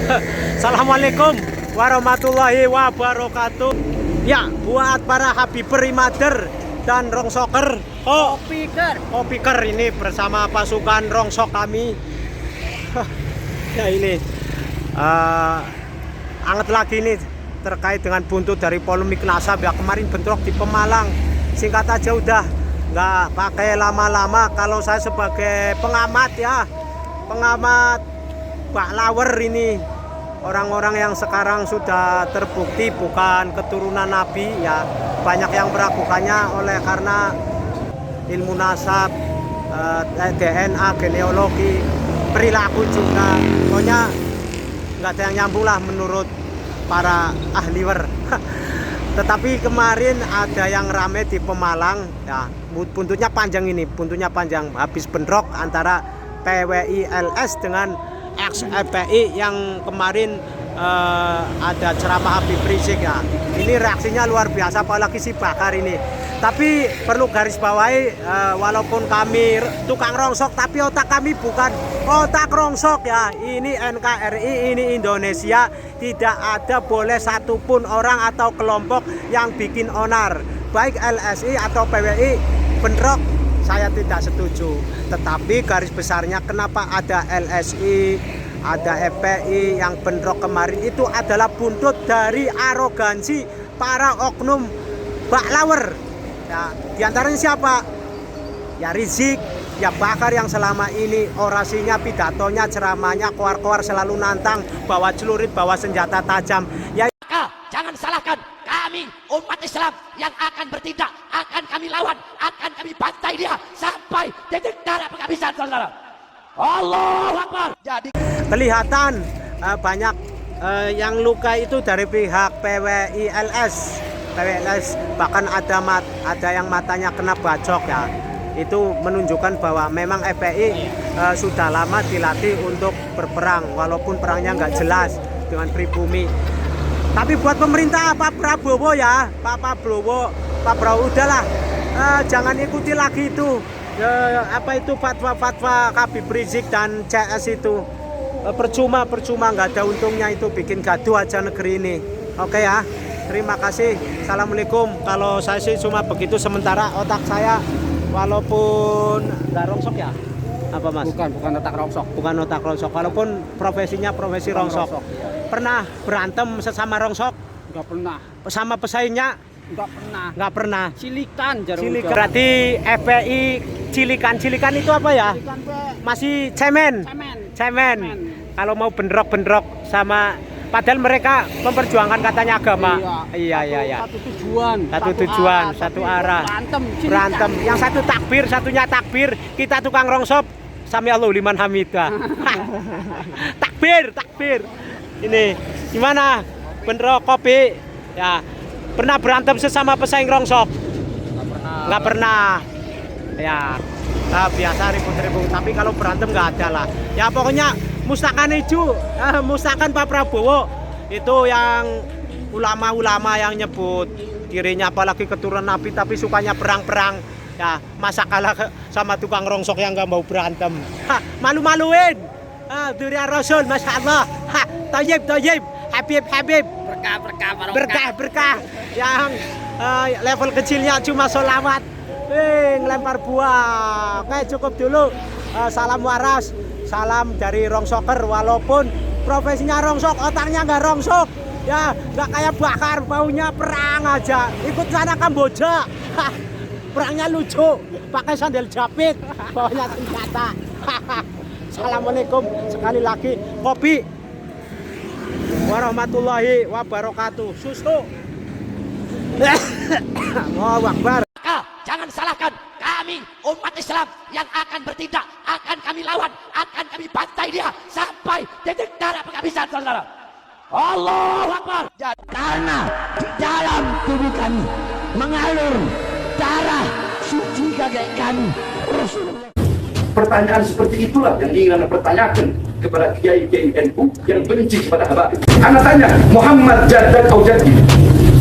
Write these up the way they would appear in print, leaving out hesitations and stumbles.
Assalamualaikum warahmatullahi wabarakatuh. Ya, buat para Habiber Imader dan Rongsoker, Kopiker ini bersama pasukan Rongsok kami. Ya ini anget lagi nih terkait dengan buntut dari polemik nasab ya kemarin bentrok di Pemalang. Singkat aja udah, nggak pakai lama-lama. Kalau saya sebagai pengamat ya, pengamat baklawer ini, orang-orang yang sekarang sudah terbukti bukan keturunan Nabi ya, banyak yang meragukannya oleh karena ilmu nasab, DNA, genealogi, perilaku juga. Pokoknya nggak ada yang nyambung lah menurut para ahliwer. Tetapi kemarin ada yang rame di Pemalang ya, buntutnya panjang ini, buntutnya panjang, habis bentrok antara PWI LS dengan ex-FPI yang kemarin ada ceramah Habib Rizik ya. Ini reaksinya luar biasa, apalagi si Bakar ini. Tapi perlu garis bawahi, walaupun kami tukang rongsok, tapi otak kami bukan otak rongsok ya. Ini NKRI, ini Indonesia. Tidak ada boleh satupun orang atau kelompok yang bikin onar, baik LSI atau PWI bentrok. Saya tidak setuju. Tetapi garis besarnya kenapa ada LSI, ada FPI yang bentrok kemarin itu adalah buntut dari arogansi para oknum baklawer. Ya, diantaranya siapa? Ya Rizik, ya Bakar yang selama ini orasinya, pidatonya, ceramahnya, koar-koar selalu nantang, bawa celurit, bawa senjata tajam. Ya jangan salahkan kami umat Islam yang akan bertindak, akan kami lawan, akan kami bantai dia sampai titik darah penghabisan, saudara. Allahu Akbar. Jadi kelihatan banyak yang luka itu dari pihak PWI LS, bahkan ada yang matanya kena bacok ya. Itu menunjukkan bahwa memang FPI sudah lama dilatih untuk berperang, walaupun perangnya nggak jelas dengan pribumi. Tapi buat pemerintah Pak Prabowo ya, Pak Prabowo udahlah, jangan ikuti lagi itu fatwa Habib Rizik dan CS itu. Percuma nggak ada untungnya, itu bikin gaduh aja negeri ini. Oke ya, terima kasih. Assalamualaikum. Kalau saya sih cuma begitu sementara, otak saya walaupun nggak rongsok ya. Apa mas? Bukan otak rongsok. Bukan otak rongsok. Walaupun profesinya profesi rongsok. Ya. Pernah berantem sesama rongsok? Enggak pernah. Sama pesaingnya? Enggak pernah. Cilikan. Berarti FPI cilikan itu apa ya? Masih cemen. Kalau mau bentrok sama, padahal mereka memperjuangkan katanya agama. Iya. Satu tujuan, satu arah. Berantem. Yang satu takbir, satunya takbir. Kita tukang rongsok, sami Allahu liman hamidah. Takbir. Ini gimana? Bentrok kopi ya. Pernah berantem sesama pesaing rongsok? Nggak pernah. Ya, biasa ribut-ribut. Tapi kalau berantem nggak ada lah. Ya pokoknya mustakan mustakan Pak Prabowo itu yang ulama-ulama yang nyebut dirinya apalagi keturunan Nabi tapi sukanya perang-perang. Ya, masa kalah sama tukang rongsok yang nggak mau berantem. Malu-maluin. Durian Rasul, Masya Allah. Tayyib. Habib. Berkah. Yang level kecilnya cuma sholawat. Ngelempar buah. Oke, cukup dulu. Salam waras. Salam dari Rongsoker. Walaupun profesinya rongsok, otaknya nggak rongsok. Ya, nggak kayak Bakar, baunya perang aja. Ikut sana Kamboja. Perangnya lucu. Pakai sandal jepit. Bawanya senjata. Assalamualaikum sekali lagi. Kopi warahmatullahi wabarakatuh. Susu. Allahu Akbar. Jangan salahkan kami umat Islam yang akan bertindak, akan kami lawan, akan kami bantai dia sampai titik darah penghabisan, saudara. Allahu Akbar. Karena di dalam tubuh kami mengalir darah suci kakek kami Rasulullah. Pertanyaan seperti itulah yang ingin Anda pertanyakan kepada kiai-kiai NU yang benci kepada Habib. Anda tanya, Muhammad jaddad atau jaddi?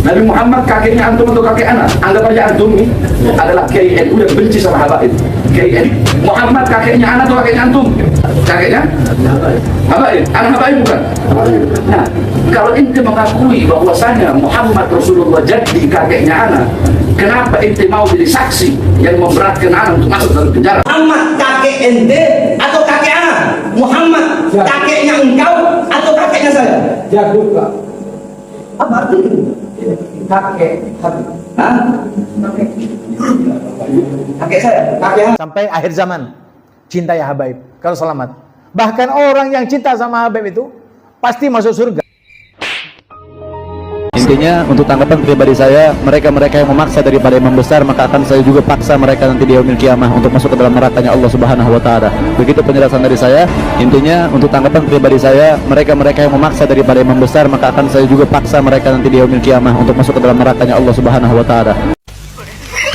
Nabi Muhammad kakeknya antum atau kakek anak? Anggap aja antum ini adalah Kiai NU yang benci sama habaib. Kiai NU. Muhammad kakeknya anak atau kakeknya antum? Kakeknya? Habaib. Anak habaib bukan? Nah, kalau ente mengakui bahwasanya Muhammad Rasulullah jadi kakeknya anak, kenapa ente mau jadi saksi yang memberatkan anak untuk masuk dalam penjara? Muhammad kakek ente atau kakek anak? Muhammad kakeknya engkau atau kakeknya saya? Jadul, Pak. Apa artinya? Kakek. Hah? Kakek saya? Kakek Sampai akhir zaman cinta ya habaib kalau selamat. Bahkan orang yang cinta sama habaib itu pasti masuk surga. Intinya untuk tanggapan pribadi saya, mereka-mereka yang memaksa daripada imam besar, maka akan saya juga paksa mereka nanti di yaumil kiamah untuk masuk ke dalam nerakanya Allah Subhanahu wa taala. Begitu penjelasan dari saya. Intinya untuk tanggapan pribadi saya, mereka-mereka yang memaksa daripada imam besar, maka akan saya juga paksa mereka nanti di yaumil kiamah untuk masuk ke dalam nerakanya Allah Subhanahu wa taala.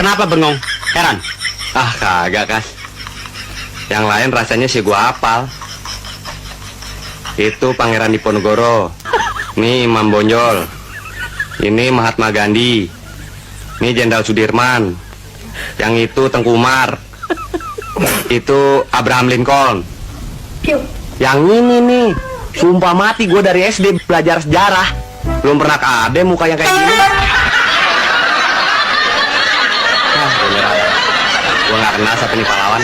Kenapa bengong? Heran? Ah kagak kan. Yang lain rasanya sih gua hafal. Itu Pangeran Diponegoro. Nih Imam Bonjol. Ini Mahatma Gandhi. Ini Jenderal Sudirman. Yang itu Tengku Umar. Itu Abraham Lincoln. Yang ini nih, sumpah mati gue dari SD belajar sejarah. Belum pernah ada muka yang kayak gini. Gue gak kenal siapa nih pahlawan.